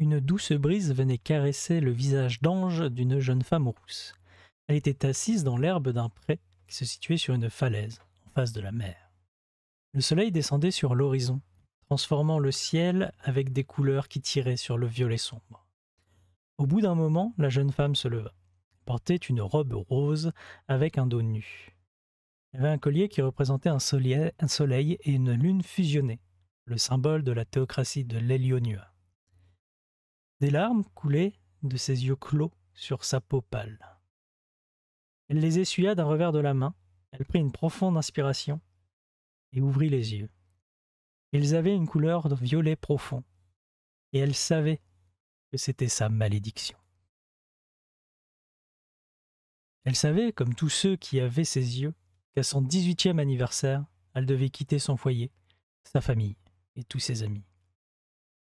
une douce brise venait caresser le visage d'ange d'une jeune femme rousse. Elle était assise dans l'herbe d'un pré qui se situait sur une falaise, en face de la mer. Le soleil descendait sur l'horizon, transformant le ciel avec des couleurs qui tiraient sur le violet sombre. Au bout d'un moment, la jeune femme se leva. Elle portait une robe rose avec un dos nu. Elle avait un collier qui représentait un soleil et une lune fusionnés, le symbole de la théocratie de l'Hélioniua. Des larmes coulaient de ses yeux clos sur sa peau pâle. Elle les essuya d'un revers de la main, elle prit une profonde inspiration et ouvrit les yeux. Ils avaient une couleur de violet profond, et elle savait que c'était sa malédiction. Elle savait, comme tous ceux qui avaient ses yeux, qu'à son 18e anniversaire, elle devait quitter son foyer, sa famille et tous ses amis.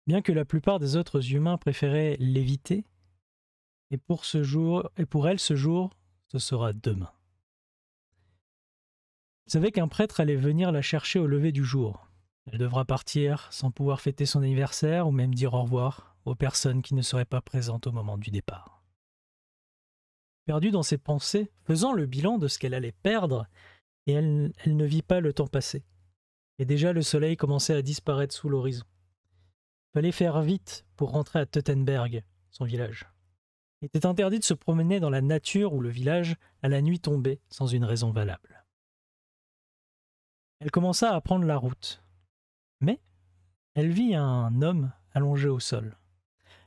Bien que la plupart des autres humains préféraient l'éviter, et pour elle ce jour, ce sera demain. Elle savait qu'un prêtre allait venir la chercher au lever du jour. Elle devra partir sans pouvoir fêter son anniversaire ou même dire au revoir aux personnes qui ne seraient pas présentes au moment du départ. Perdue dans ses pensées, faisant le bilan de ce qu'elle allait perdre, et elle ne vit pas le temps passer. Et déjà le soleil commençait à disparaître sous l'horizon. Il fallait faire vite pour rentrer à Teutenberg, son village. Il était interdit de se promener dans la nature ou le village à la nuit tombée sans une raison valable. Elle commença à prendre la route. Mais elle vit un homme allongé au sol.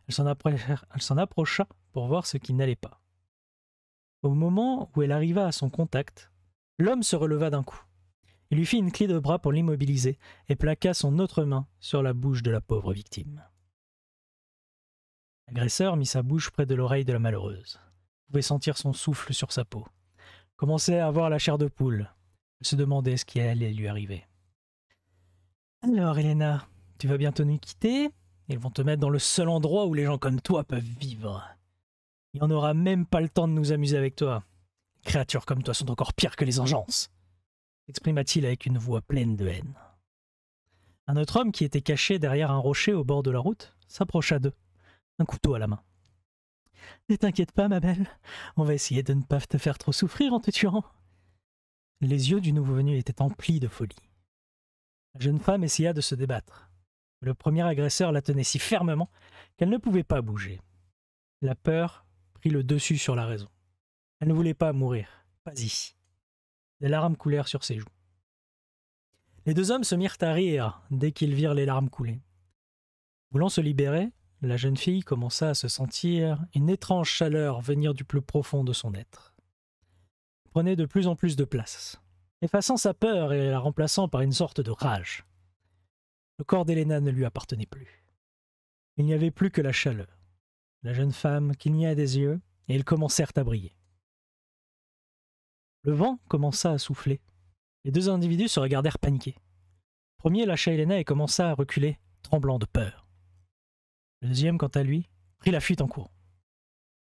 Elle s'en approcha pour voir ce qui n'allait pas. Au moment où elle arriva à son contact, l'homme se releva d'un coup. Il lui fit une clé de bras pour l'immobiliser et plaqua son autre main sur la bouche de la pauvre victime. L'agresseur mit sa bouche près de l'oreille de la malheureuse. Il pouvait sentir son souffle sur sa peau. Il commençait à avoir la chair de poule. Elle se demandait ce qui allait lui arriver. « Alors, Elena, tu vas bientôt nous quitter? Ils vont te mettre dans le seul endroit où les gens comme toi peuvent vivre. Il n'y en aura même pas le temps de nous amuser avec toi. Les créatures comme toi sont encore pires que les engeances. » s'exprima-t-il avec une voix pleine de haine. Un autre homme qui était caché derrière un rocher au bord de la route s'approcha d'eux, un couteau à la main. « Ne t'inquiète pas, ma belle, on va essayer de ne pas te faire trop souffrir en te tuant. » Les yeux du nouveau venu étaient emplis de folie. La jeune femme essaya de se débattre. Le premier agresseur la tenait si fermement qu'elle ne pouvait pas bouger. La peur prit le dessus sur la raison. Elle ne voulait pas mourir, pas ici. Des larmes coulèrent sur ses joues. Les deux hommes se mirent à rire dès qu'ils virent les larmes couler. Voulant se libérer, la jeune fille commença à se sentir une étrange chaleur venir du plus profond de son être. Elle prenait de plus en plus de place, effaçant sa peur et la remplaçant par une sorte de rage. Le corps d'Helena ne lui appartenait plus. Il n'y avait plus que la chaleur. La jeune femme cligna des yeux et ils commencèrent à briller. Le vent commença à souffler. Les deux individus se regardèrent paniqués. Le premier lâcha Helena et commença à reculer, tremblant de peur. Le deuxième, quant à lui, prit la fuite en courant.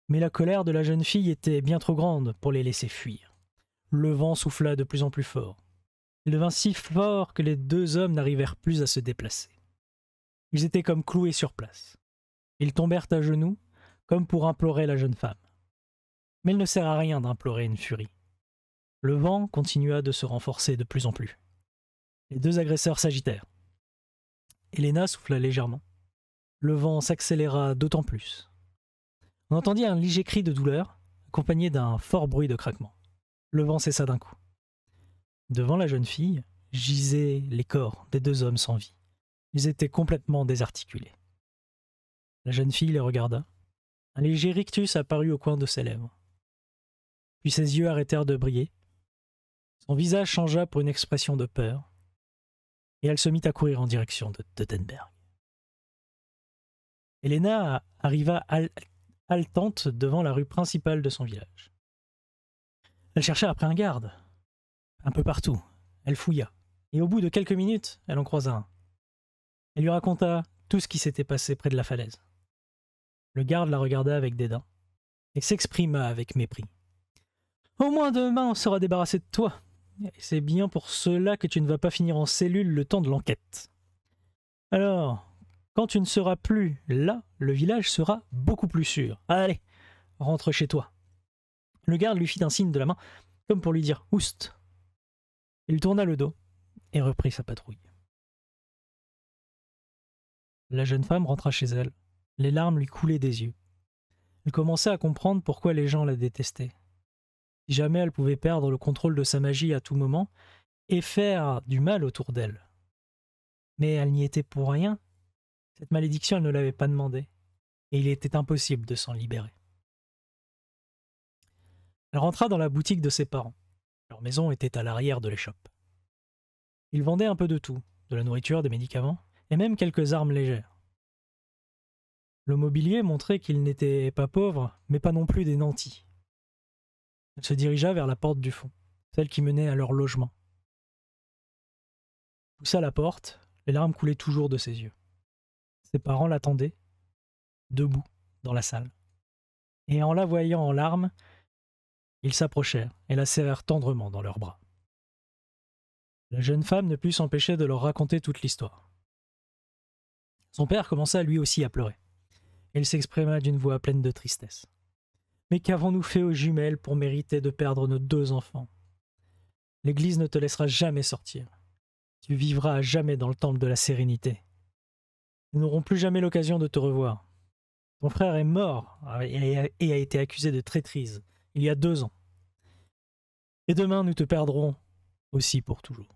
Mais la colère de la jeune fille était bien trop grande pour les laisser fuir. Le vent souffla de plus en plus fort. Il devint si fort que les deux hommes n'arrivèrent plus à se déplacer. Ils étaient comme cloués sur place. Ils tombèrent à genoux, comme pour implorer la jeune femme. Mais il ne sert à rien d'implorer une furie. Le vent continua de se renforcer de plus en plus. Les deux agresseurs s'agitèrent. Helena souffla légèrement. Le vent s'accéléra d'autant plus. On entendit un léger cri de douleur, accompagné d'un fort bruit de craquement. Le vent cessa d'un coup. Devant la jeune fille, gisaient les corps des deux hommes sans vie. Ils étaient complètement désarticulés. La jeune fille les regarda. Un léger rictus apparut au coin de ses lèvres. Puis ses yeux arrêtèrent de briller. Son visage changea pour une expression de peur, et elle se mit à courir en direction de Teutenberg. Helena arriva haletante devant la rue principale de son village. Elle chercha après un garde. Un peu partout, elle fouilla, et au bout de quelques minutes, elle en croisa un. Elle lui raconta tout ce qui s'était passé près de la falaise. Le garde la regarda avec dédain, et s'exprima avec mépris. « Au moins demain, on sera débarrassé de toi. Et c'est bien pour cela que tu ne vas pas finir en cellule le temps de l'enquête. Alors, Quand tu ne seras plus là, le village sera beaucoup plus sûr. Allez, rentre chez toi. Le garde lui fit un signe de la main, comme pour lui dire « Oust ». Il tourna le dos et reprit sa patrouille. La jeune femme rentra chez elle. Les larmes lui coulaient des yeux. Elle commençait à comprendre pourquoi les gens la détestaient. Si jamais elle pouvait perdre le contrôle de sa magie à tout moment et faire du mal autour d'elle. Mais elle n'y était pour rien. Cette malédiction, elle ne l'avait pas demandé. Et il était impossible de s'en libérer. Elle rentra dans la boutique de ses parents. Leur maison était à l'arrière de l'échoppe. Ils vendaient un peu de tout, de la nourriture, des médicaments, et même quelques armes légères. Le mobilier montrait qu'ils n'étaient pas pauvres, mais pas non plus des nantis. Elle se dirigea vers la porte du fond, celle qui menait à leur logement. Poussa la porte, les larmes coulaient toujours de ses yeux. Ses parents l'attendaient, debout, dans la salle. Et en la voyant en larmes, ils s'approchèrent et la serrèrent tendrement dans leurs bras. La jeune femme ne put s'empêcher de leur raconter toute l'histoire. Son père commença lui aussi à pleurer. Il s'exprima d'une voix pleine de tristesse. « Mais qu'avons-nous fait aux jumelles pour mériter de perdre nos 2 enfants? L'Église ne te laissera jamais sortir. Tu vivras à jamais dans le temple de la sérénité. Nous n'aurons plus jamais l'occasion de te revoir. Ton frère est mort et a été accusé de traîtrise il y a 2 ans. Et demain nous te perdrons aussi pour toujours. »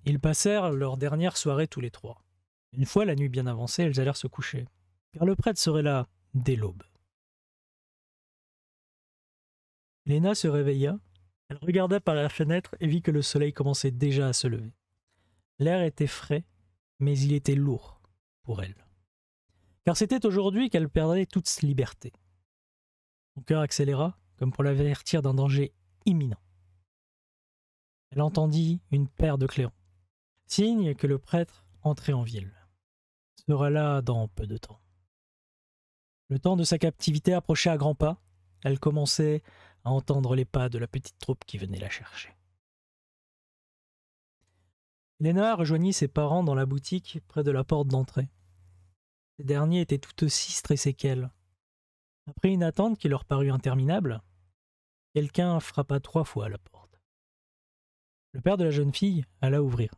Ils passèrent leur dernière soirée tous les 3. Une fois la nuit bien avancée, ils allèrent se coucher, car le prêtre serait là dès l'aube. Léna se réveilla, elle regarda par la fenêtre et vit que le soleil commençait déjà à se lever. L'air était frais, mais il était lourd pour elle. Car c'était aujourd'hui qu'elle perdrait toute liberté. Son cœur accéléra, comme pour l'avertir d'un danger imminent. Elle entendit une paire de clairons, signe que le prêtre entrait en ville. Sera là dans peu de temps. Le temps de sa captivité approchait à grands pas. Elle commençait à entendre les pas de la petite troupe qui venait la chercher. Léna rejoignit ses parents dans la boutique près de la porte d'entrée. Ces derniers étaient tout aussi stressés qu'elle. Après une attente qui leur parut interminable, quelqu'un frappa 3 fois à la porte. Le père de la jeune fille alla ouvrir.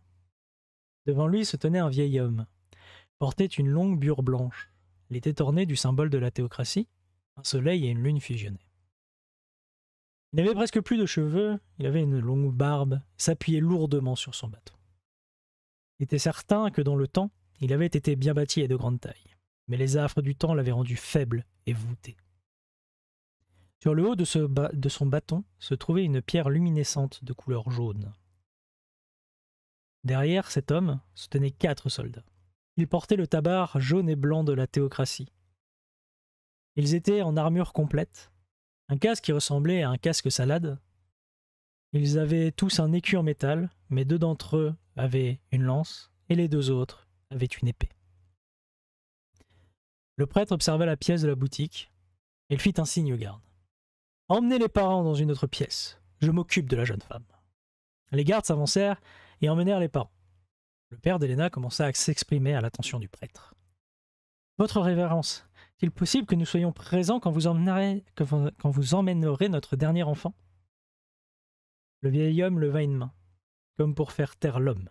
Devant lui se tenait un vieil homme. Il portait une longue bure blanche. Elle était ornée du symbole de la théocratie, un soleil et une lune fusionnés. Il n'avait presque plus de cheveux, il avait une longue barbe, et s'appuyait lourdement sur son bâton. Il était certain que dans le temps, il avait été bien bâti et de grande taille, mais les affres du temps l'avaient rendu faible et voûté. Sur le haut de son bâton se trouvait une pierre luminescente de couleur jaune. Derrière cet homme se tenaient 4 soldats. Ils portaient le tabard jaune et blanc de la théocratie. Ils étaient en armure complète, un casque qui ressemblait à un casque salade. Ils avaient tous un écu en métal, mais 2 d'entre eux avaient une lance et les 2 autres avaient une épée. Le prêtre observa la pièce de la boutique et il fit un signe au garde. « Emmenez les parents dans une autre pièce, je m'occupe de la jeune femme. » Les gardes s'avancèrent et emmenèrent les parents. Le père d'Helena commença à s'exprimer à l'attention du prêtre. « Votre révérence, est-il possible que nous soyons présents quand vous emmènerez notre dernier enfant ?» Le vieil homme leva une main, comme pour faire taire l'homme,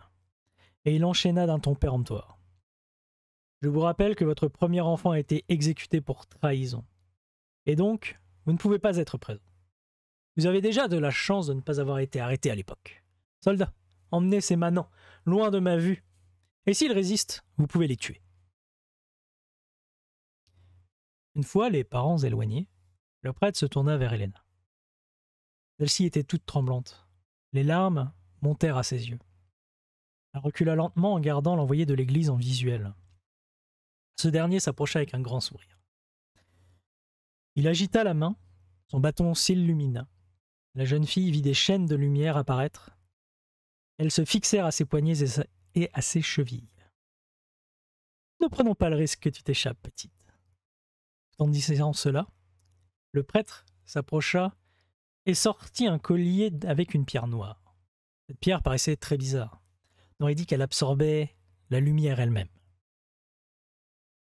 et il enchaîna d'un ton péremptoire. « Je vous rappelle que votre premier enfant a été exécuté pour trahison, et donc vous ne pouvez pas être présent. Vous avez déjà de la chance de ne pas avoir été arrêté à l'époque. Soldats, emmenez ces manants, loin de ma vue, et s'ils résistent, vous pouvez les tuer. » Une fois les parents éloignés, le prêtre se tourna vers Helena. Celle-ci était toute tremblante. Les larmes montèrent à ses yeux. Elle recula lentement en gardant l'envoyé de l'église en visuel. Ce dernier s'approcha avec un grand sourire. Il agita la main, son bâton s'illumina. La jeune fille vit des chaînes de lumière apparaître. Elles se fixèrent à ses poignets et à ses chevilles. « Ne prenons pas le risque que tu t'échappes, petite. » Tout en disant cela, le prêtre s'approcha et sortit un collier avec une pierre noire. Cette pierre paraissait très bizarre. On aurait dit qu'elle absorbait la lumière elle-même.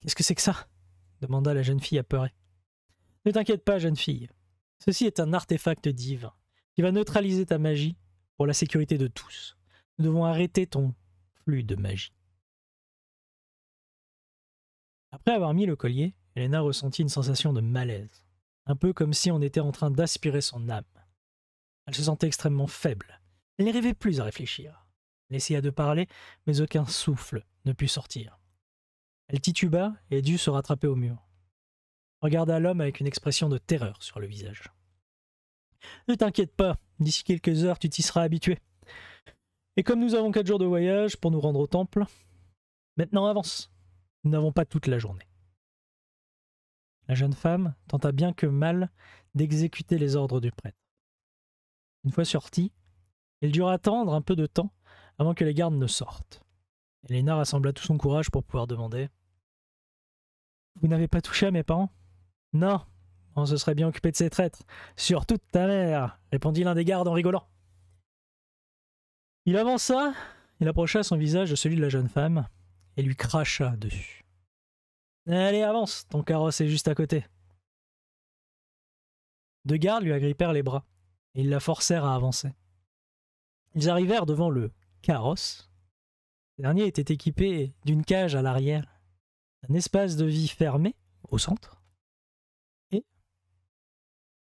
Qu'est-ce que c'est que ça? Demanda la jeune fille apeurée. Ne t'inquiète pas, jeune fille. Ceci est un artefact divin qui va neutraliser ta magie pour la sécurité de tous. Nous devons arrêter ton flux de magie. Après avoir mis le collier, Elena ressentit une sensation de malaise, un peu comme si on était en train d'aspirer son âme. Elle se sentait extrêmement faible. Elle n'arrivait plus à réfléchir. Elle essaya de parler, mais aucun souffle ne put sortir. Elle tituba et dut se rattraper au mur. Regarda l'homme avec une expression de terreur sur le visage. « Ne t'inquiète pas, d'ici quelques heures tu t'y seras habitué. Et comme nous avons 4 jours de voyage pour nous rendre au temple, maintenant avance. Nous n'avons pas toute la journée. » La jeune femme tenta bien que mal d'exécuter les ordres du prêtre. Une fois sortie, il dut attendre un peu de temps avant que les gardes ne sortent. Elena rassembla tout son courage pour pouvoir demander « Vous n'avez pas touché à mes parents ?»« Non, on se serait bien occupé de ces traîtres. Surtout de ta mère !» répondit l'un des gardes en rigolant. Il avança, il approcha son visage de celui de la jeune femme et lui cracha dessus. « Allez, avance, ton carrosse est juste à côté. » 2 gardes lui agrippèrent les bras et ils la forcèrent à avancer. Ils arrivèrent devant le carrosse. Ce dernier était équipé d'une cage à l'arrière, d'un espace de vie fermé au centre et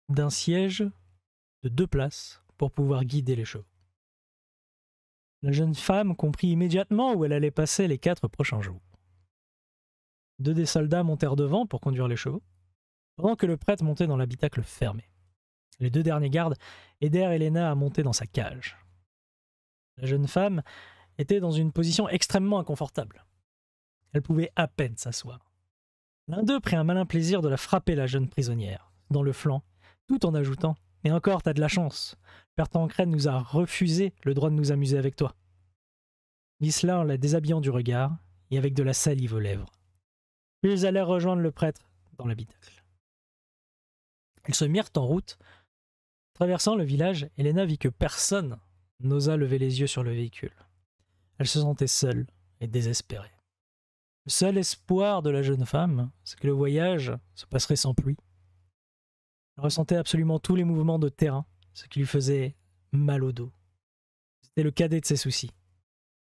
d'un siège de 2 places pour pouvoir guider les chevaux. La jeune femme comprit immédiatement où elle allait passer les 4 prochains jours. 2 des soldats montèrent devant pour conduire les chevaux, pendant que le prêtre montait dans l'habitacle fermé. Les 2 derniers gardes aidèrent Elena à monter dans sa cage. La jeune femme était dans une position extrêmement inconfortable. Elle pouvait à peine s'asseoir. L'un d'eux prit un malin plaisir de la frapper, la jeune prisonnière, dans le flanc, tout en ajoutant « Et encore, t'as de la chance. Père Tancred nous a refusé le droit de nous amuser avec toi. » Dit cela en la déshabillant du regard et avec de la salive aux lèvres. Puis ils allèrent rejoindre le prêtre dans l'habitacle. Ils se mirent en route. Traversant le village, Elena vit que personne n'osa lever les yeux sur le véhicule. Elle se sentait seule et désespérée. Le seul espoir de la jeune femme, c'est que le voyage se passerait sans pluie. Elle ressentait absolument tous les mouvements de terrain, ce qui lui faisait mal au dos. C'était le cadet de ses soucis.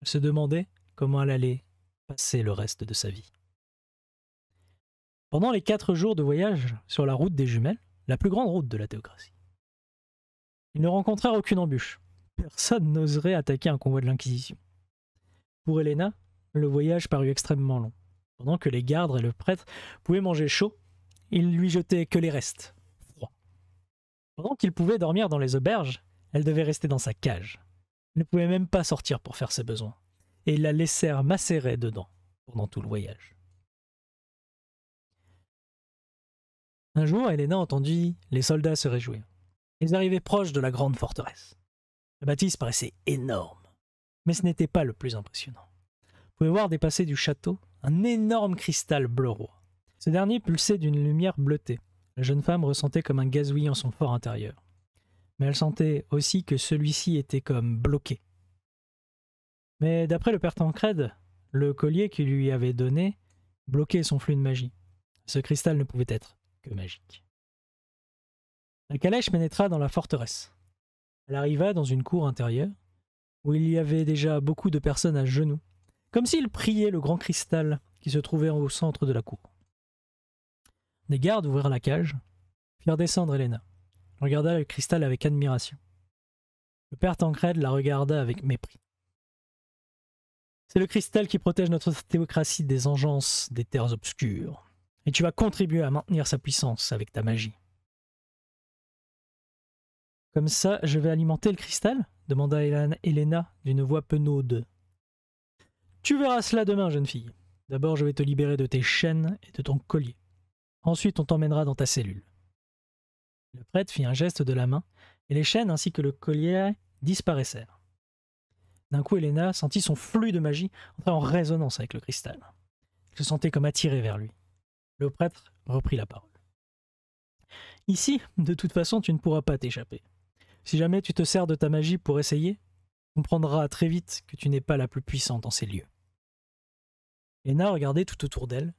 Elle se demandait comment elle allait passer le reste de sa vie. Pendant les 4 jours de voyage sur la route des jumelles, la plus grande route de la théocratie, ils ne rencontrèrent aucune embûche. Personne n'oserait attaquer un convoi de l'Inquisition. Pour Elena, le voyage parut extrêmement long. Pendant que les gardes et le prêtre pouvaient manger chaud, ils lui jetaient que les restes, froids. Pendant qu'il pouvait dormir dans les auberges, elle devait rester dans sa cage. Elle ne pouvait même pas sortir pour faire ses besoins. Et ils la laissèrent macérer dedans pendant tout le voyage. Un jour, Elena entendit les soldats se réjouir. Ils arrivaient proches de la grande forteresse. La bâtisse paraissait énorme, mais ce n'était pas le plus impressionnant. Vous pouvez voir dépasser du château un énorme cristal bleu roi. Ce dernier pulsait d'une lumière bleutée. La jeune femme ressentait comme un gazouillis en son fort intérieur. Mais elle sentait aussi que celui-ci était comme bloqué. Mais d'après le père Tancred, le collier qu'il lui avait donné bloquait son flux de magie. Ce cristal ne pouvait être que magique. La calèche pénétra dans la forteresse. Elle arriva dans une cour intérieure où il y avait déjà beaucoup de personnes à genoux, comme s'ils priaient le grand cristal qui se trouvait au centre de la cour. Des gardes ouvrirent la cage, firent descendre Elena. Elle regarda le cristal avec admiration. Le père Tancred la regarda avec mépris. « C'est le cristal qui protège notre théocratie des engences des terres obscures, et tu vas contribuer à maintenir sa puissance avec ta magie. » « Comme ça, je vais alimenter le cristal ?» demanda Elena d'une voix penaude. « Tu verras cela demain, jeune fille. D'abord, je vais te libérer de tes chaînes et de ton collier. Ensuite, on t'emmènera dans ta cellule. » Le prêtre fit un geste de la main, et les chaînes ainsi que le collier disparaissèrent. D'un coup, Elena sentit son flux de magie entrer en résonance avec le cristal. Elle se sentait comme attirée vers lui. Le prêtre reprit la parole. « Ici, de toute façon, tu ne pourras pas t'échapper. Si jamais tu te sers de ta magie pour essayer, tu comprendras très vite que tu n'es pas la plus puissante en ces lieux. » Elena regardait tout autour d'elle,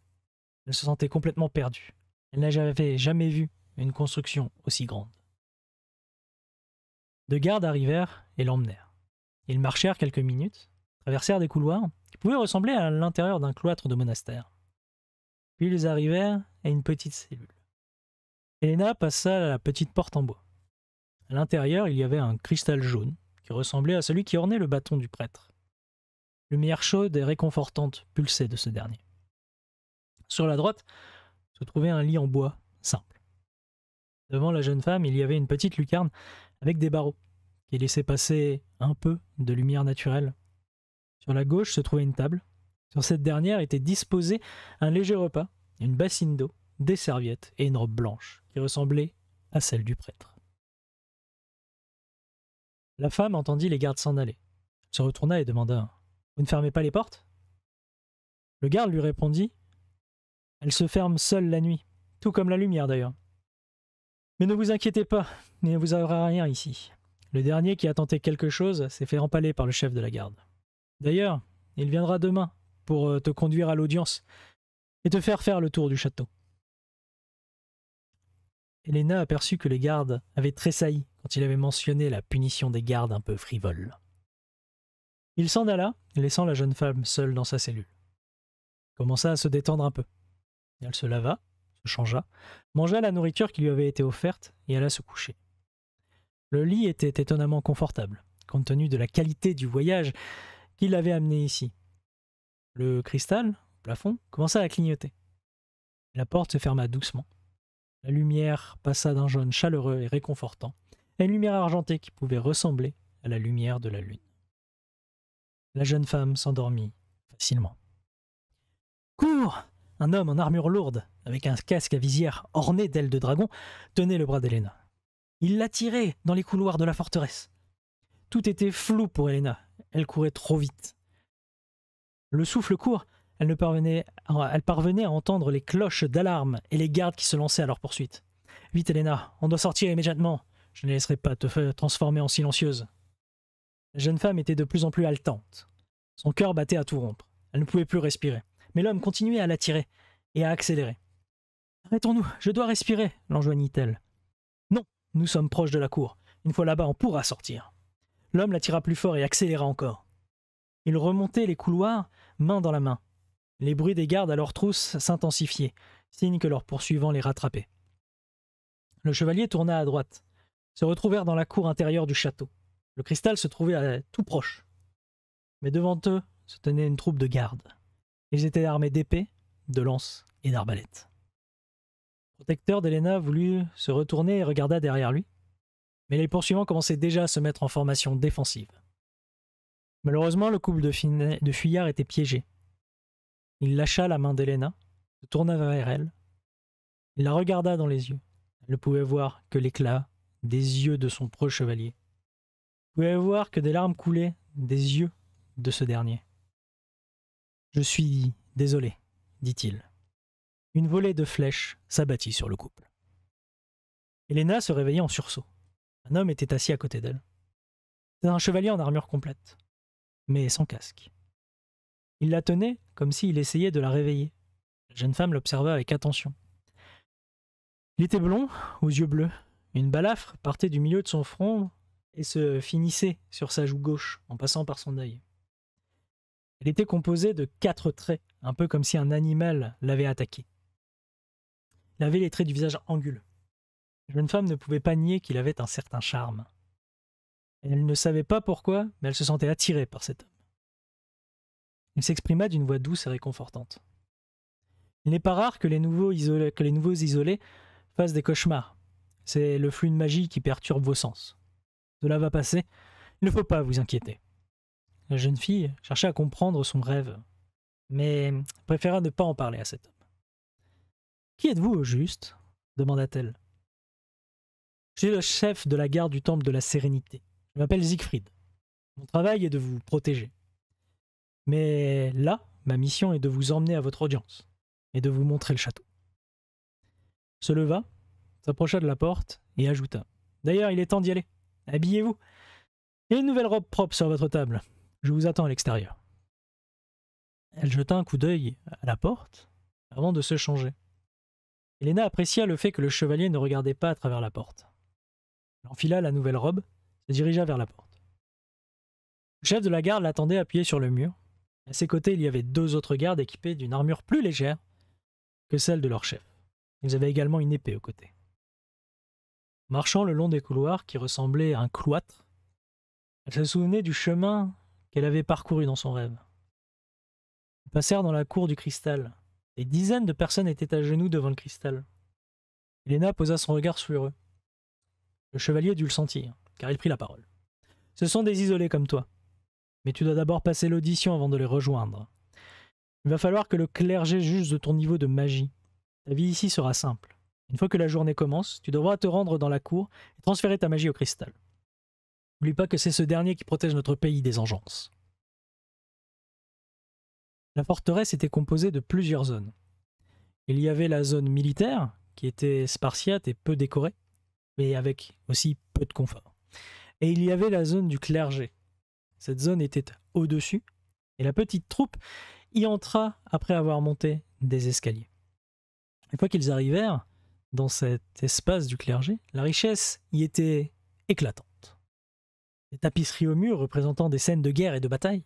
Elle se sentait complètement perdue. Elle n'avait jamais vu une construction aussi grande. Deux gardes arrivèrent et l'emmenèrent. Ils marchèrent quelques minutes, traversèrent des couloirs qui pouvaient ressembler à l'intérieur d'un cloître de monastère. Puis ils arrivèrent à une petite cellule. Elena passa à la petite porte en bois. À l'intérieur, il y avait un cristal jaune qui ressemblait à celui qui ornait le bâton du prêtre. Lumière chaude et réconfortante pulsait de ce dernier. Sur la droite se trouvait un lit en bois simple. Devant la jeune femme, il y avait une petite lucarne avec des barreaux qui laissaient passer un peu de lumière naturelle. Sur la gauche se trouvait une table. Sur cette dernière était disposé un léger repas, une bassine d'eau, des serviettes et une robe blanche qui ressemblait à celle du prêtre. La femme entendit les gardes s'en aller. Elle se retourna et demanda « Vous ne fermez pas les portes ?» Le garde lui répondit « Elle se ferme seule la nuit, tout comme la lumière d'ailleurs. Mais ne vous inquiétez pas, il ne vous arrivera rien ici. Le dernier qui a tenté quelque chose s'est fait empaler par le chef de la garde. D'ailleurs, il viendra demain pour te conduire à l'audience et te faire le tour du château. » Elena aperçut que les gardes avaient tressailli quand il avait mentionné la punition des gardes un peu frivoles. Il s'en alla, laissant la jeune femme seule dans sa cellule. Elle commença à se détendre un peu. Elle se lava, se changea, mangea la nourriture qui lui avait été offerte et alla se coucher. Le lit était étonnamment confortable, compte tenu de la qualité du voyage qui l'avait amené ici. Le cristal, au plafond, commença à clignoter. La porte se ferma doucement. La lumière passa d'un jaune chaleureux et réconfortant à une lumière argentée qui pouvait ressembler à la lumière de la lune. La jeune femme s'endormit facilement. « Cours !» Un homme en armure lourde, avec un casque à visière orné d'ailes de dragon, tenait le bras d'Elena. Il la tirait dans les couloirs de la forteresse. Tout était flou pour Elena. Elle courait trop vite. Le souffle court, elle parvenait à entendre les cloches d'alarme et les gardes qui se lançaient à leur poursuite. « Vite, Elena, on doit sortir immédiatement. Je ne laisserai pas te transformer en silencieuse. » La jeune femme était de plus en plus haletante. Son cœur battait à tout rompre. Elle ne pouvait plus respirer. Mais l'homme continuait à la tirer et à accélérer. « Arrêtons-nous, je dois respirer, » l'enjoignit-elle. « Non, nous sommes proches de la cour. Une fois là-bas, on pourra sortir. » L'homme la tira plus fort et accéléra encore. Ils remontaient les couloirs, main dans la main. Les bruits des gardes à leur trousse s'intensifiaient, signe que leurs poursuivants les rattrapaient. Le chevalier tourna à droite, se retrouvèrent dans la cour intérieure du château. Le cristal se trouvait tout proche. Mais devant eux se tenait une troupe de gardes. Ils étaient armés d'épées, de lances et d'arbalètes. Le protecteur d'Elena voulut se retourner et regarda derrière lui, mais les poursuivants commençaient déjà à se mettre en formation défensive. Malheureusement, le couple de fuyards était piégé. Il lâcha la main d'Elena, se tourna vers elle. Il la regarda dans les yeux. Elle ne pouvait voir que l'éclat des yeux de son proche chevalier. Elle pouvait voir que des larmes coulaient des yeux de ce dernier. « Je suis désolé, » dit-il. Une volée de flèches s'abattit sur le couple. Elena se réveillait en sursaut. Un homme était assis à côté d'elle. C'était un chevalier en armure complète, mais sans casque. Il la tenait comme s'il essayait de la réveiller. La jeune femme l'observa avec attention. Il était blond, aux yeux bleus. Une balafre partait du milieu de son front et se finissait sur sa joue gauche en passant par son œil. Elle était composée de 4 traits, un peu comme si un animal l'avait attaqué. Il avait les traits du visage anguleux. La jeune femme ne pouvait pas nier qu'il avait un certain charme. Elle ne savait pas pourquoi, mais elle se sentait attirée par cet homme. Il s'exprima d'une voix douce et réconfortante. Il n'est pas rare que les nouveaux isolés fassent des cauchemars. C'est le flux de magie qui perturbe vos sens. Cela va passer, il ne faut pas vous inquiéter. La jeune fille cherchait à comprendre son rêve, mais préféra ne pas en parler à cet homme. « Qui êtes-vous au juste ?» demanda-t-elle. « Je suis le chef de la garde du temple de la sérénité. Je m'appelle Siegfried. Mon travail est de vous protéger. Mais là, ma mission est de vous emmener à votre audience et de vous montrer le château. » Il se leva, s'approcha de la porte et ajouta. « D'ailleurs, il est temps d'y aller. Habillez-vous. Il y a une nouvelle robe propre sur votre table. Je vous attends à l'extérieur. » Elle jeta un coup d'œil à la porte, avant de se changer. Elena apprécia le fait que le chevalier ne regardait pas à travers la porte. Elle enfila la nouvelle robe, se dirigea vers la porte. Le chef de la garde l'attendait appuyé sur le mur. À ses côtés, il y avait 2 autres gardes équipés d'une armure plus légère que celle de leur chef. Ils avaient également une épée au côté. Marchant le long des couloirs qui ressemblaient à un cloître, elle se souvenait du chemin qu'elle avait parcouru dans son rêve. Ils passèrent dans la cour du cristal. Des dizaines de personnes étaient à genoux devant le cristal. Elena posa son regard sur eux. Le chevalier dut le sentir, car il prit la parole. « Ce sont des isolés comme toi. Mais tu dois d'abord passer l'audition avant de les rejoindre. Il va falloir que le clergé juge de ton niveau de magie. Ta vie ici sera simple. Une fois que la journée commence, tu devras te rendre dans la cour et transférer ta magie au cristal. N'oublie pas que c'est ce dernier qui protège notre pays des engeances. » La forteresse était composée de plusieurs zones. Il y avait la zone militaire, qui était spartiate et peu décorée, mais avec aussi peu de confort. Et il y avait la zone du clergé. Cette zone était au-dessus, et la petite troupe y entra après avoir monté des escaliers. Une fois qu'ils arrivèrent dans cet espace du clergé, la richesse y était éclatante. Des tapisseries au mur représentant des scènes de guerre et de bataille.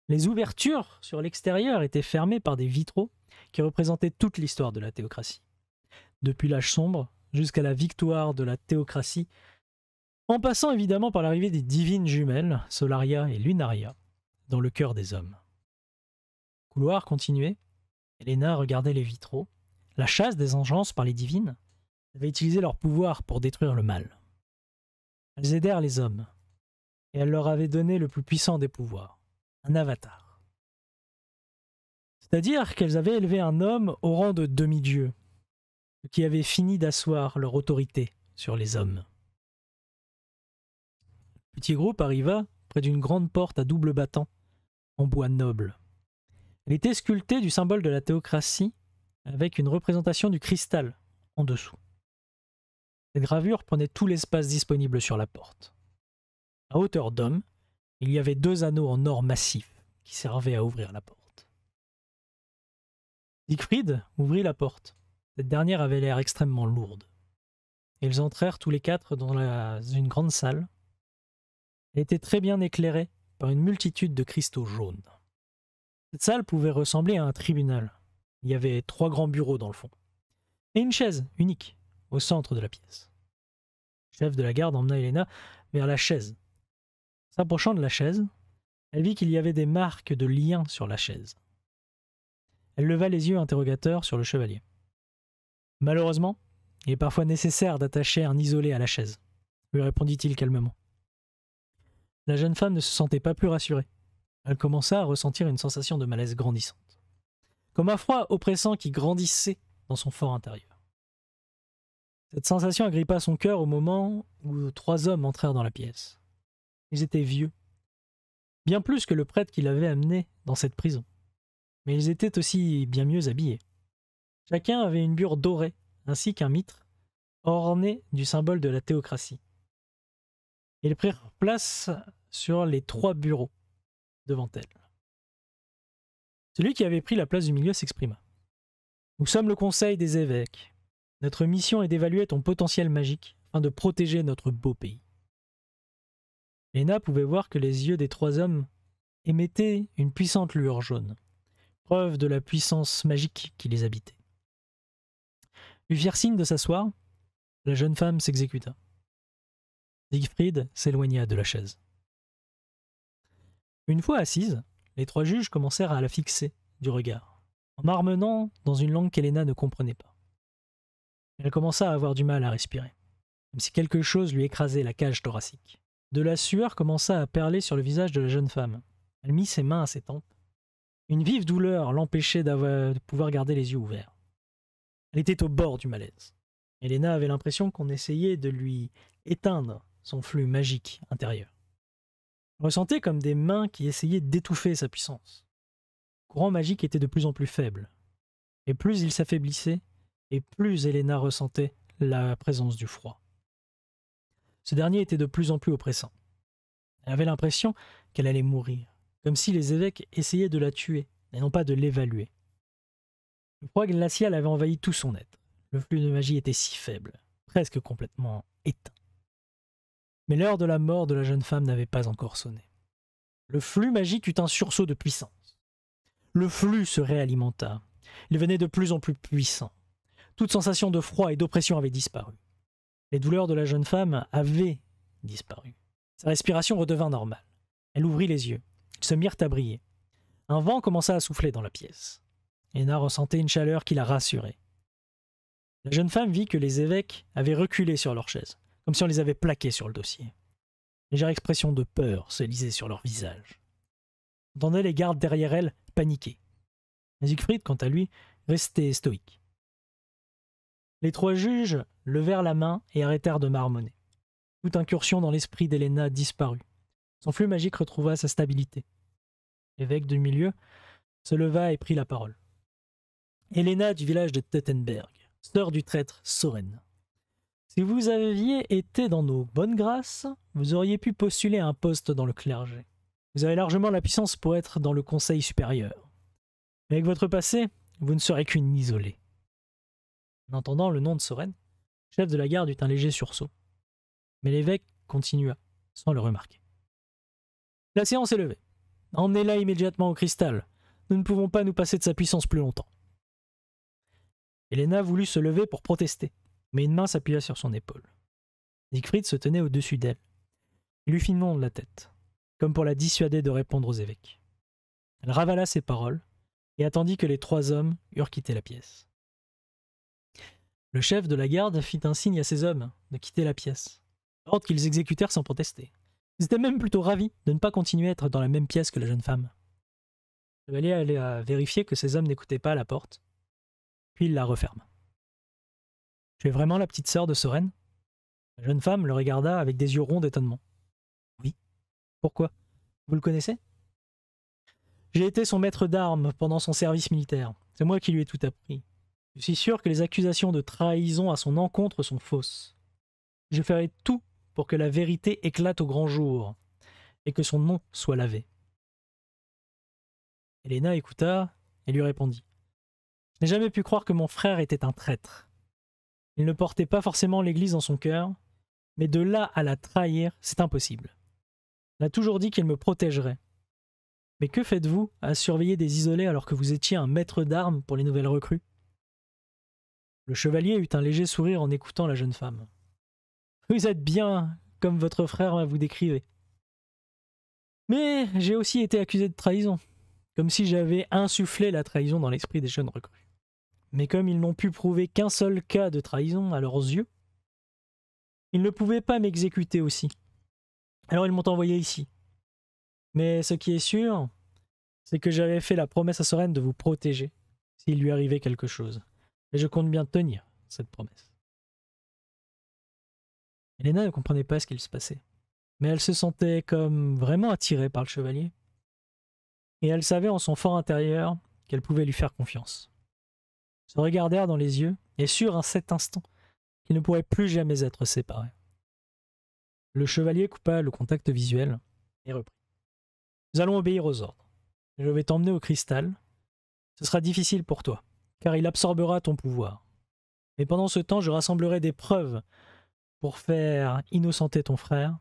Les ouvertures sur l'extérieur étaient fermées par des vitraux qui représentaient toute l'histoire de la théocratie. Depuis l'âge sombre jusqu'à la victoire de la théocratie, en passant évidemment par l'arrivée des divines jumelles, Solaria et Lunaria, dans le cœur des hommes. Le couloir continuait. Elena regardait les vitraux. La chasse des engeances par les divines avait utilisé leur pouvoir pour détruire le mal. Elles aidèrent les hommes, et elles leur avaient donné le plus puissant des pouvoirs, un avatar. C'est-à-dire qu'elles avaient élevé un homme au rang de demi-dieu, qui avait fini d'asseoir leur autorité sur les hommes. Le petit groupe arriva près d'une grande porte à double battant, en bois noble. Elle était sculptée du symbole de la théocratie, avec une représentation du cristal en dessous. Cette gravure prenait tout l'espace disponible sur la porte. À hauteur d'homme, il y avait 2 anneaux en or massif qui servaient à ouvrir la porte. Siegfried ouvrit la porte. Cette dernière avait l'air extrêmement lourde. Ils entrèrent tous les 4 dans une grande salle. Elle était très bien éclairée par une multitude de cristaux jaunes. Cette salle pouvait ressembler à un tribunal. Il y avait 3 grands bureaux dans le fond. Et une chaise unique au centre de la pièce. Le chef de la garde emmena Elena vers la chaise. S'approchant de la chaise, elle vit qu'il y avait des marques de liens sur la chaise. Elle leva les yeux interrogateurs sur le chevalier. « Malheureusement, il est parfois nécessaire d'attacher un isolé à la chaise, » lui répondit-il calmement. La jeune femme ne se sentait pas plus rassurée. Elle commença à ressentir une sensation de malaise grandissante, comme un froid oppressant qui grandissait dans son fort intérieur. Cette sensation agrippa son cœur au moment où 3 hommes entrèrent dans la pièce. Ils étaient vieux, bien plus que le prêtre qui l'avait amené dans cette prison. Mais ils étaient aussi bien mieux habillés. Chacun avait une bure dorée, ainsi qu'un mitre, orné du symbole de la théocratie. Ils prirent place sur les 3 bureaux devant elle. Celui qui avait pris la place du milieu s'exprima. « Nous sommes le conseil des évêques. Notre mission est d'évaluer ton potentiel magique afin de protéger notre beau pays. » Elena pouvait voir que les yeux des 3 hommes émettaient une puissante lueur jaune, preuve de la puissance magique qui les habitait. Lui firent signe de s'asseoir. La jeune femme s'exécuta. Siegfried s'éloigna de la chaise. Une fois assise, les 3 juges commencèrent à la fixer du regard, en marmonnant dans une langue qu'Elena ne comprenait pas. Elle commença à avoir du mal à respirer, comme si quelque chose lui écrasait la cage thoracique. De la sueur commença à perler sur le visage de la jeune femme. Elle mit ses mains à ses tempes. Une vive douleur l'empêchait de pouvoir garder les yeux ouverts. Elle était au bord du malaise. Elena avait l'impression qu'on essayait de lui éteindre son flux magique intérieur. Elle ressentait comme des mains qui essayaient d'étouffer sa puissance. Le courant magique était de plus en plus faible. Et plus il s'affaiblissait, et plus Elena ressentait la présence du froid. Ce dernier était de plus en plus oppressant. Elle avait l'impression qu'elle allait mourir, comme si les évêques essayaient de la tuer, et non pas de l'évaluer. Le froid glacial avait envahi tout son être. Le flux de magie était si faible, presque complètement éteint. Mais l'heure de la mort de la jeune femme n'avait pas encore sonné. Le flux magique eut un sursaut de puissance. Le flux se réalimenta. Il venait de plus en plus puissant. Toute sensation de froid et d'oppression avait disparu. Les douleurs de la jeune femme avaient disparu. Sa respiration redevint normale. Elle ouvrit les yeux. Ils se mirent à briller. Un vent commença à souffler dans la pièce. Elena ressentait une chaleur qui la rassurait. La jeune femme vit que les évêques avaient reculé sur leurs chaises, comme si on les avait plaqués sur le dossier. Une légère expression de peur se lisait sur leur visage. On entendait les gardes derrière elle paniquer. Mais Siegfried, quant à lui, restait stoïque. Les trois juges levèrent la main et arrêtèrent de marmonner. Toute incursion dans l'esprit d'Helena disparut. Son flux magique retrouva sa stabilité. L'évêque du milieu se leva et prit la parole. Helena du village de Tettenberg, sœur du traître Soren. Si vous aviez été dans nos bonnes grâces, vous auriez pu postuler à un poste dans le clergé. Vous avez largement la puissance pour être dans le conseil supérieur. Mais avec votre passé, vous ne serez qu'une isolée. En entendant le nom de Soren, le chef de la garde eut un léger sursaut. Mais l'évêque continua, sans le remarquer. La séance est levée. Emmenez-la immédiatement au cristal. Nous ne pouvons pas nous passer de sa puissance plus longtemps. Helena voulut se lever pour protester, mais une main s'appuya sur son épaule. Siegfried se tenait au-dessus d'elle. Il lui fit non de la tête, comme pour la dissuader de répondre aux évêques. Elle ravala ses paroles et attendit que les trois hommes eurent quitté la pièce. Le chef de la garde fit un signe à ses hommes de quitter la pièce, ordre qu'ils exécutèrent sans protester. Ils étaient même plutôt ravis de ne pas continuer à être dans la même pièce que la jeune femme. Le chevalier alla vérifier que ses hommes n'écoutaient pas à la porte, puis il la referma. « Tu es vraiment la petite sœur de Soren ?» La jeune femme le regarda avec des yeux ronds d'étonnement. « Oui. Pourquoi? Vous le connaissez ?»« J'ai été son maître d'armes pendant son service militaire. C'est moi qui lui ai tout appris. Je suis sûr que les accusations de trahison à son encontre sont fausses. Je ferai tout pour que la vérité éclate au grand jour et que son nom soit lavé. » Helena écouta et lui répondit. « Je n'ai jamais pu croire que mon frère était un traître. Il ne portait pas forcément l'Église dans son cœur, mais de là à la trahir, c'est impossible. Il a toujours dit qu'il me protégerait. Mais que faites-vous à surveiller des isolés alors que vous étiez un maître d'armes pour les nouvelles recrues ?» Le chevalier eut un léger sourire en écoutant la jeune femme. « Vous êtes bien comme votre frère vous décrivait. Mais j'ai aussi été accusé de trahison, comme si j'avais insufflé la trahison dans l'esprit des jeunes recrues. Mais comme ils n'ont pu prouver qu'un seul cas de trahison à leurs yeux, ils ne pouvaient pas m'exécuter aussi. Alors ils m'ont envoyé ici. Mais ce qui est sûr, c'est que j'avais fait la promesse à Soren de vous protéger s'il lui arrivait quelque chose. Et je compte bien tenir cette promesse. » Helena ne comprenait pas ce qu'il se passait, mais elle se sentait comme vraiment attirée par le chevalier. Et elle savait en son fort intérieur qu'elle pouvait lui faire confiance. Ils se regardèrent dans les yeux, et sûrs à cet instant qu'ils ne pourraient plus jamais être séparés. Le chevalier coupa le contact visuel et reprit. « Nous allons obéir aux ordres. Je vais t'emmener au cristal. Ce sera difficile pour toi, car il absorbera ton pouvoir. Mais pendant ce temps, je rassemblerai des preuves pour faire innocenter ton frère.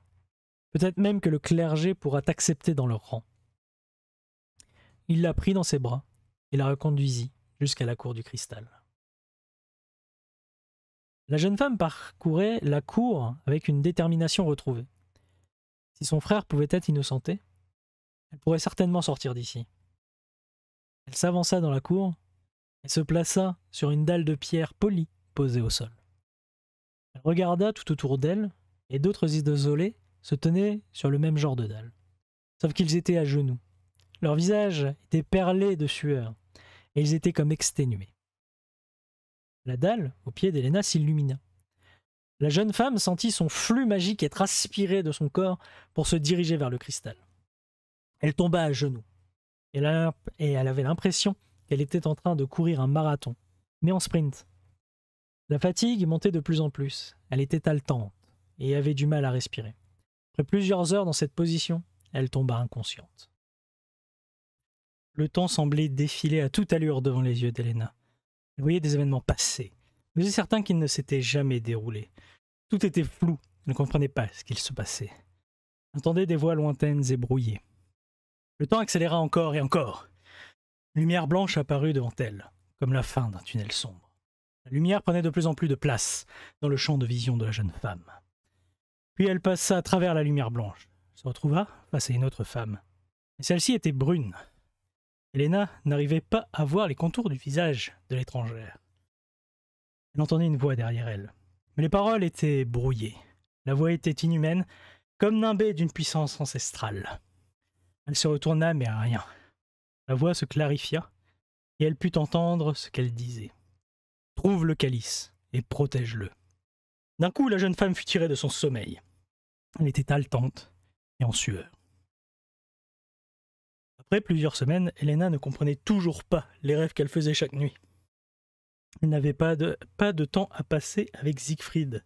Peut-être même que le clergé pourra t'accepter dans leur rang. » Il la prit dans ses bras et la reconduisit jusqu'à la cour du cristal. La jeune femme parcourait la cour avec une détermination retrouvée. Si son frère pouvait être innocenté, elle pourrait certainement sortir d'ici. Elle s'avança dans la cour et se plaça sur une dalle de pierre polie posée au sol. Elle regarda tout autour d'elle et d'autres isolés se tenaient sur le même genre de dalle, sauf qu'ils étaient à genoux. Leurs visages étaient perlés de sueur, et ils étaient comme exténués. La dalle, au pied d'Helena, s'illumina. La jeune femme sentit son flux magique être aspiré de son corps pour se diriger vers le cristal. Elle tomba à genoux, et elle avait l'impression qu'elle était en train de courir un marathon, mais en sprint. La fatigue montait de plus en plus, elle était haletante, et avait du mal à respirer. Après plusieurs heures dans cette position, elle tomba inconsciente. Le temps semblait défiler à toute allure devant les yeux d'Helena. Elle voyait des événements passés, mais c'est certain qu'ils ne s'étaient jamais déroulés. Tout était flou, elle ne comprenait pas ce qu'il se passait. Elle entendait des voix lointaines et brouillées. Le temps accéléra encore et encore. Une lumière blanche apparut devant elle, comme la fin d'un tunnel sombre. La lumière prenait de plus en plus de place dans le champ de vision de la jeune femme. Puis elle passa à travers la lumière blanche, se retrouva face à une autre femme. Et celle-ci était brune. Elena n'arrivait pas à voir les contours du visage de l'étrangère. Elle entendait une voix derrière elle, mais les paroles étaient brouillées. La voix était inhumaine, comme nimbée d'une puissance ancestrale. Elle se retourna, mais rien. La voix se clarifia, et elle put entendre ce qu'elle disait. « Trouve le calice, et protège-le. » D'un coup, la jeune femme fut tirée de son sommeil. Elle était haletante et en sueur. Après plusieurs semaines, Elena ne comprenait toujours pas les rêves qu'elle faisait chaque nuit. Elle n'avait pas de temps à passer avec Siegfried.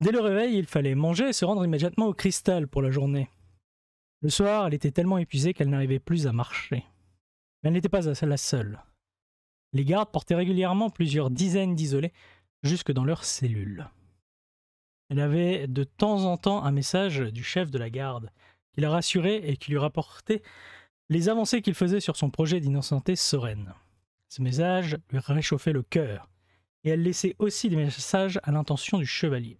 Dès le réveil, il fallait manger et se rendre immédiatement au cristal pour la journée. Le soir, elle était tellement épuisée qu'elle n'arrivait plus à marcher. Mais elle n'était pas la seule. Les gardes portaient régulièrement plusieurs dizaines d'isolés jusque dans leurs cellules. Elle avait de temps en temps un message du chef de la garde qui la rassurait et qui lui rapportait les avancées qu'il faisait sur son projet d'innocenter Soren. Ce message lui réchauffait le cœur, et elle laissait aussi des messages à l'intention du chevalier.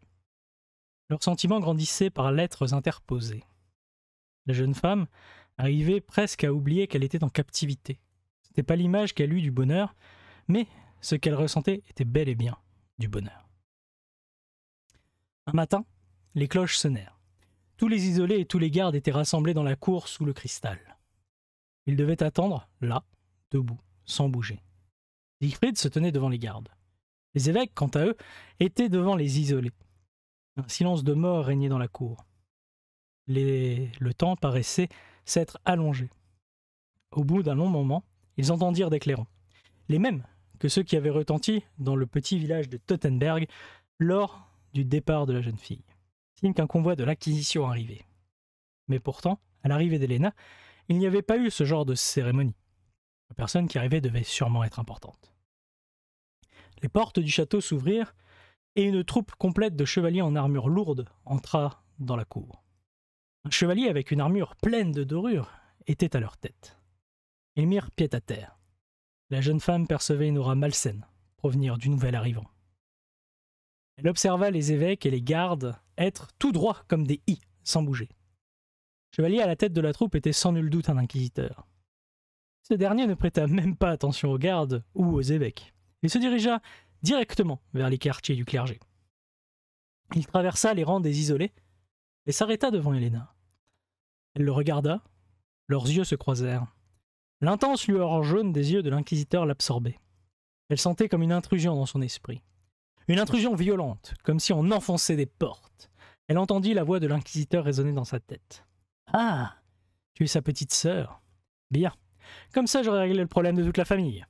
Leurs sentiments grandissaient par lettres interposées. La jeune femme arrivait presque à oublier qu'elle était en captivité. Ce n'était pas l'image qu'elle eut du bonheur, mais ce qu'elle ressentait était bel et bien du bonheur. Un matin, les cloches sonnèrent. Tous les isolés et tous les gardes étaient rassemblés dans la cour sous le cristal. Ils devaient attendre, là, debout, sans bouger. Siegfried se tenait devant les gardes. Les évêques, quant à eux, étaient devant les isolés. Un silence de mort régnait dans la cour. Le temps paraissait s'être allongé. Au bout d'un long moment, ils entendirent des clairons, les mêmes que ceux qui avaient retenti dans le petit village de Tottenberg lors du départ de la jeune fille, signe qu'un convoi de l'Inquisition arrivait. Mais pourtant, à l'arrivée d'Helena, il n'y avait pas eu ce genre de cérémonie. La personne qui arrivait devait sûrement être importante. Les portes du château s'ouvrirent et une troupe complète de chevaliers en armure lourde entra dans la cour. Un chevalier avec une armure pleine de dorures était à leur tête. Ils mirent pied à terre. La jeune femme percevait une aura malsaine provenir du nouvel arrivant. Elle observa les évêques et les gardes être tout droits comme des i, sans bouger. Le chevalier à la tête de la troupe était sans nul doute un inquisiteur. Ce dernier ne prêta même pas attention aux gardes ou aux évêques. Il se dirigea directement vers les quartiers du clergé. Il traversa les rangs des isolés et s'arrêta devant Helena. Elle le regarda, leurs yeux se croisèrent. L'intense lueur jaune des yeux de l'inquisiteur l'absorbait. Elle sentait comme une intrusion dans son esprit. Une intrusion violente, comme si on enfonçait des portes. Elle entendit la voix de l'inquisiteur résonner dans sa tête. « Ah, tu es sa petite sœur. Bien, comme ça j'aurais réglé le problème de toute la famille. »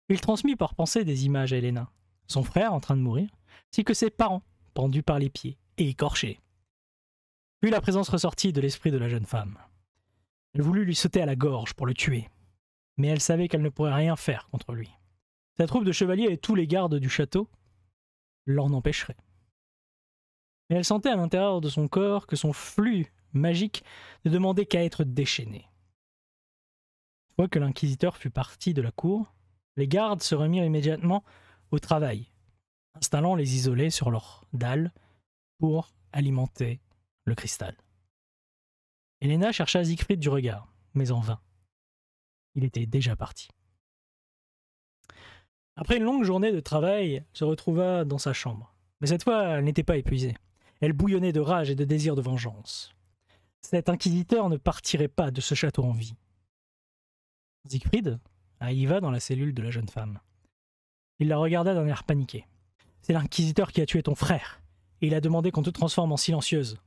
Il transmit par pensée des images à Helena. Son frère en train de mourir, ainsi que ses parents, pendus par les pieds et écorchés. Puis la présence ressortit de l'esprit de la jeune femme. Elle voulut lui sauter à la gorge pour le tuer, mais elle savait qu'elle ne pourrait rien faire contre lui. Sa troupe de chevaliers et tous les gardes du château l'en empêcheraient. Mais elle sentait à l'intérieur de son corps que son flux magique ne demandait qu'à être déchaîné. Une fois que l'inquisiteur fut parti de la cour, les gardes se remirent immédiatement au travail, installant les isolés sur leurs dalles pour alimenter le cristal. Helena chercha Siegfried du regard, mais en vain. Il était déjà parti. Après une longue journée de travail, elle se retrouva dans sa chambre. Mais cette fois, elle n'était pas épuisée. Elle bouillonnait de rage et de désir de vengeance. Cet inquisiteur ne partirait pas de ce château en vie. Siegfried arriva dans la cellule de la jeune femme. Il la regarda d'un air paniqué. « C'est l'inquisiteur qui a tué ton frère, et il a demandé qu'on te transforme en silencieuse. »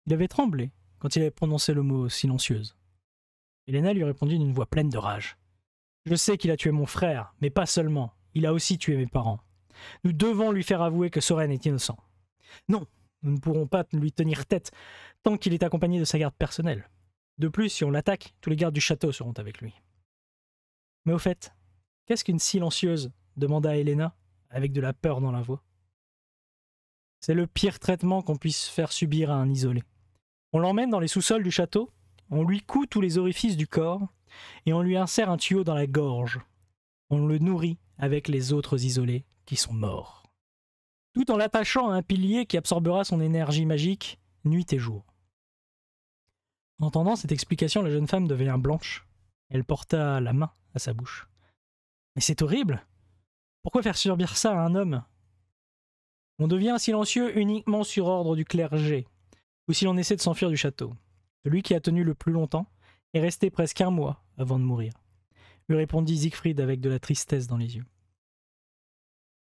Il avait tremblé quand il avait prononcé le mot « silencieuse ». Helena lui répondit d'une voix pleine de rage. « Je sais qu'il a tué mon frère, mais pas seulement. Il a aussi tué mes parents. Nous devons lui faire avouer que Soren est innocent. Non, nous ne pourrons pas lui tenir tête tant qu'il est accompagné de sa garde personnelle. De plus, si on l'attaque, tous les gardes du château seront avec lui. » Mais au fait, qu'est-ce qu'une silencieuse demanda Helena, avec de la peur dans la voix. C'est le pire traitement qu'on puisse faire subir à un isolé. On l'emmène dans les sous-sols du château, on lui coud tous les orifices du corps, et on lui insère un tuyau dans la gorge. On le nourrit avec les autres isolés qui sont morts. Tout en l'attachant à un pilier qui absorbera son énergie magique nuit et jour. En entendant cette explication, la jeune femme devint blanche. Elle porta la main à sa bouche. « Mais c'est horrible! Pourquoi faire subir ça à un homme? On devient silencieux uniquement sur ordre du clergé, ou si l'on essaie de s'enfuir du château. Celui qui a tenu le plus longtemps est resté presque 1 mois avant de mourir, » lui répondit Siegfried avec de la tristesse dans les yeux.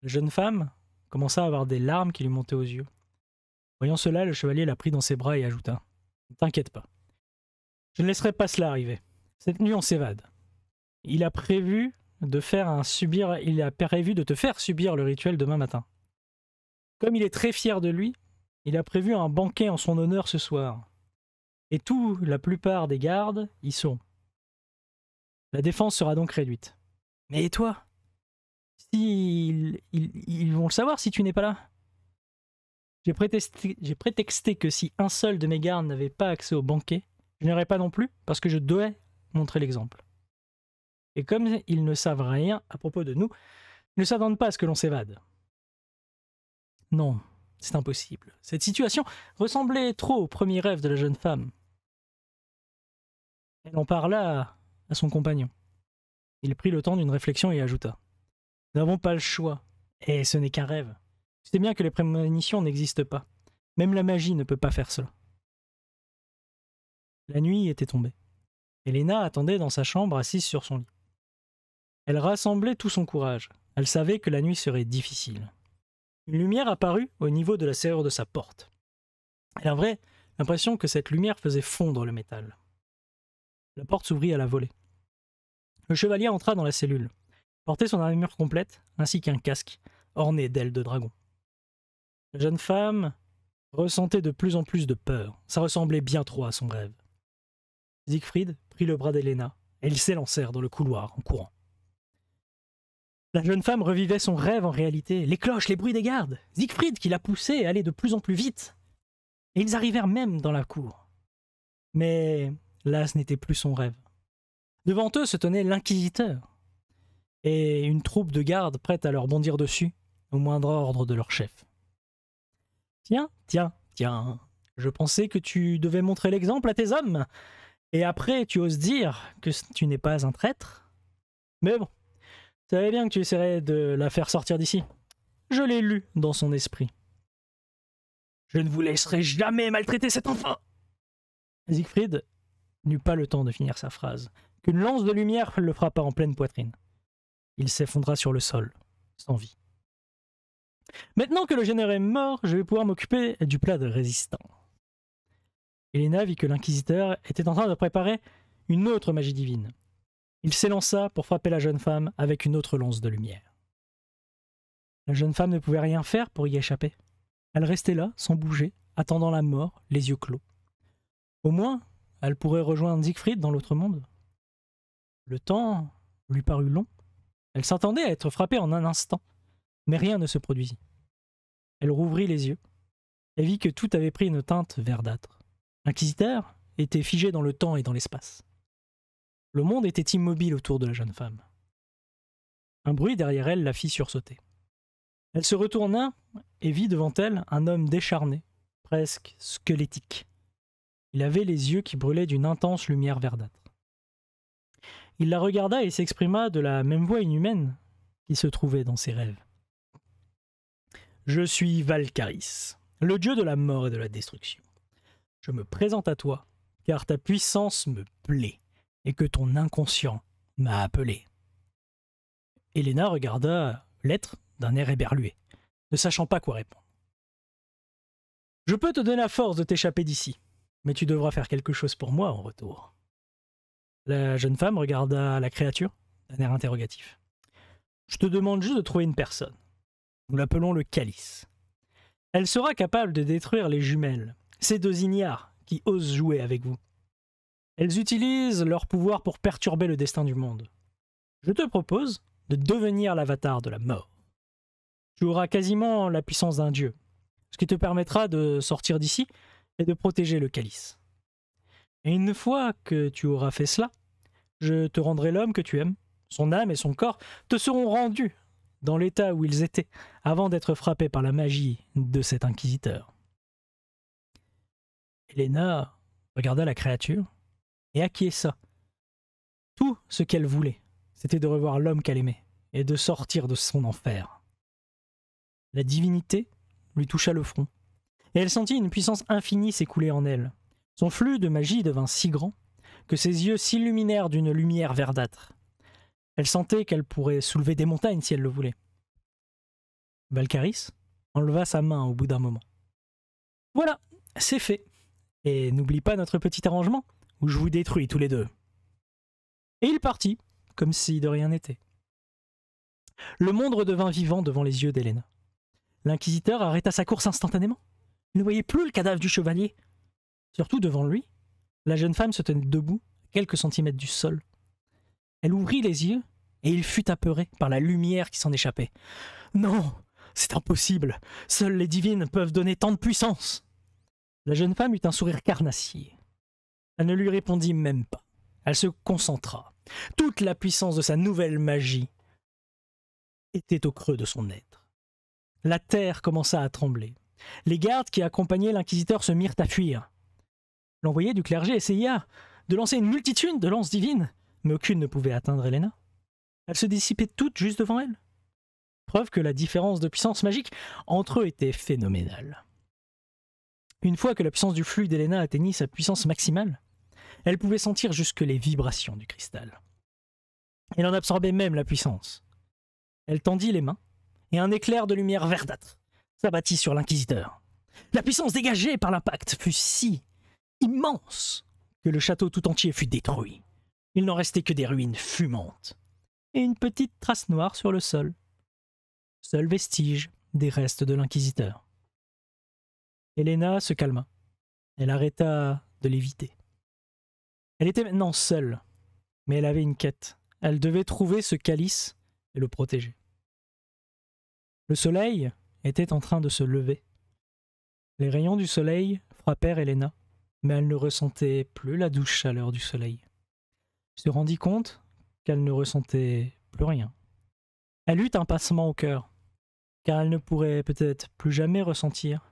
La jeune femme commença à avoir des larmes qui lui montaient aux yeux. Voyant cela, le chevalier la prit dans ses bras et ajouta « Ne t'inquiète pas. Je ne laisserai pas cela arriver. Cette nuit, on s'évade. Il a prévu de te faire subir le rituel demain matin. Comme il est très fier de lui, il a prévu un banquet en son honneur ce soir. Et la plupart des gardes y seront. La défense sera donc réduite. Mais et toi? Ils vont le savoir si tu n'es pas là. J'ai prétexté que si un seul de mes gardes n'avait pas accès au banquet, je n'irai pas non plus parce que je dois montrer l'exemple. Et comme ils ne savent rien à propos de nous, ils ne s'attendent pas à ce que l'on s'évade. Non, c'est impossible. Cette situation ressemblait trop au premier rêve de la jeune femme. Elle en parla à son compagnon. Il prit le temps d'une réflexion et ajouta « Nous n'avons pas le choix, et ce n'est qu'un rêve. Tu sais bien que les prémonitions n'existent pas. Même la magie ne peut pas faire cela. » La nuit était tombée. Helena attendait dans sa chambre assise sur son lit. Elle rassemblait tout son courage. Elle savait que la nuit serait difficile. Une lumière apparut au niveau de la serrure de sa porte. Elle avait l'impression que cette lumière faisait fondre le métal. La porte s'ouvrit à la volée. Le chevalier entra dans la cellule, portait son armure complète ainsi qu'un casque orné d'ailes de dragon. La jeune femme ressentait de plus en plus de peur. Ça ressemblait bien trop à son rêve. Siegfried prit le bras d'Helena et ils s'élancèrent dans le couloir en courant. La jeune femme revivait son rêve en réalité. Les cloches, les bruits des gardes. Siegfried qui la poussait allait de plus en plus vite. Et ils arrivèrent même dans la cour. Mais là, ce n'était plus son rêve. Devant eux se tenait l'inquisiteur et une troupe de gardes prête à leur bondir dessus au moindre ordre de leur chef. Tiens, je pensais que tu devais montrer l'exemple à tes hommes. Et après, tu oses dire que tu n'es pas un traître? Mais bon, tu savais bien que tu essaierais de la faire sortir d'ici. Je l'ai lu dans son esprit. Je ne vous laisserai jamais maltraiter cet enfant. Siegfried n'eut pas le temps de finir sa phrase, qu'une lance de lumière le frappa en pleine poitrine. Il s'effondra sur le sol, sans vie. Maintenant que le général est mort, je vais pouvoir m'occuper du plat de résistant. Helena vit que l'inquisiteur était en train de préparer une autre magie divine. Il s'élança pour frapper la jeune femme avec une autre lance de lumière. La jeune femme ne pouvait rien faire pour y échapper. Elle restait là, sans bouger, attendant la mort, les yeux clos. Au moins, elle pourrait rejoindre Siegfried dans l'autre monde. Le temps lui parut long. Elle s'attendait à être frappée en un instant, mais rien ne se produisit. Elle rouvrit les yeux et vit que tout avait pris une teinte verdâtre. L'inquisiteur était figé dans le temps et dans l'espace. Le monde était immobile autour de la jeune femme. Un bruit derrière elle la fit sursauter. Elle se retourna et vit devant elle un homme décharné, presque squelettique. Il avait les yeux qui brûlaient d'une intense lumière verdâtre. Il la regarda et s'exprima de la même voix inhumaine qui se trouvait dans ses rêves. « Je suis Valcaris, le dieu de la mort et de la destruction. Je me présente à toi, car ta puissance me plaît, et que ton inconscient m'a appelé. » Helena regarda l'être d'un air éberlué, ne sachant pas quoi répondre. « Je peux te donner la force de t'échapper d'ici, mais tu devras faire quelque chose pour moi en retour. » La jeune femme regarda la créature d'un air interrogatif. « Je te demande juste de trouver une personne. Nous l'appelons le Calice. Elle sera capable de détruire les jumelles, ces 2 ignares qui osent jouer avec vous. Elles utilisent leur pouvoir pour perturber le destin du monde. Je te propose de devenir l'avatar de la mort. Tu auras quasiment la puissance d'un dieu, ce qui te permettra de sortir d'ici et de protéger le calice. Et une fois que tu auras fait cela, je te rendrai l'homme que tu aimes. Son âme et son corps te seront rendus dans l'état où ils étaient avant d'être frappés par la magie de cet inquisiteur. Elena regarda la créature et acquiesça. Tout ce qu'elle voulait, c'était de revoir l'homme qu'elle aimait et de sortir de son enfer. La divinité lui toucha le front, et elle sentit une puissance infinie s'écouler en elle. Son flux de magie devint si grand que ses yeux s'illuminèrent d'une lumière verdâtre. Elle sentait qu'elle pourrait soulever des montagnes si elle le voulait. Valkaris enleva sa main au bout d'un moment. « Voilà, c'est fait. Et n'oublie pas notre petit arrangement, où je vous détruis tous les deux. » Et il partit, comme si de rien n'était. Le monde redevint vivant devant les yeux d'Elena. L'inquisiteur arrêta sa course instantanément. Il ne voyait plus le cadavre du chevalier. Surtout devant lui, la jeune femme se tenait debout, à quelques centimètres du sol. Elle ouvrit les yeux, et il fut apeuré par la lumière qui s'en échappait. « Non, c'est impossible. Seules les divines peuvent donner tant de puissance. » La jeune femme eut un sourire carnassier. Elle ne lui répondit même pas. Elle se concentra. Toute la puissance de sa nouvelle magie était au creux de son être. La terre commença à trembler. Les gardes qui accompagnaient l'inquisiteur se mirent à fuir. L'envoyé du clergé essaya de lancer une multitude de lances divines, mais aucune ne pouvait atteindre Elena. Elles se dissipaient toutes juste devant elle. Preuve que la différence de puissance magique entre eux était phénoménale. Une fois que la puissance du flux d'Elena atteignit sa puissance maximale, elle pouvait sentir jusque les vibrations du cristal. Elle en absorbait même la puissance. Elle tendit les mains, et un éclair de lumière verdâtre s'abattit sur l'inquisiteur. La puissance dégagée par l'impact fut si immense que le château tout entier fut détruit. Il n'en restait que des ruines fumantes et une petite trace noire sur le sol. Seul vestige des restes de l'inquisiteur. Elena se calma. Elle arrêta de l'éviter. Elle était maintenant seule, mais elle avait une quête. Elle devait trouver ce calice et le protéger. Le soleil était en train de se lever. Les rayons du soleil frappèrent Elena, mais elle ne ressentait plus la douce chaleur du soleil. Elle se rendit compte qu'elle ne ressentait plus rien. Elle eut un pincement au cœur, car elle ne pourrait peut-être plus jamais ressentir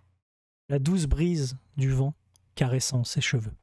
la douce brise du vent caressant ses cheveux.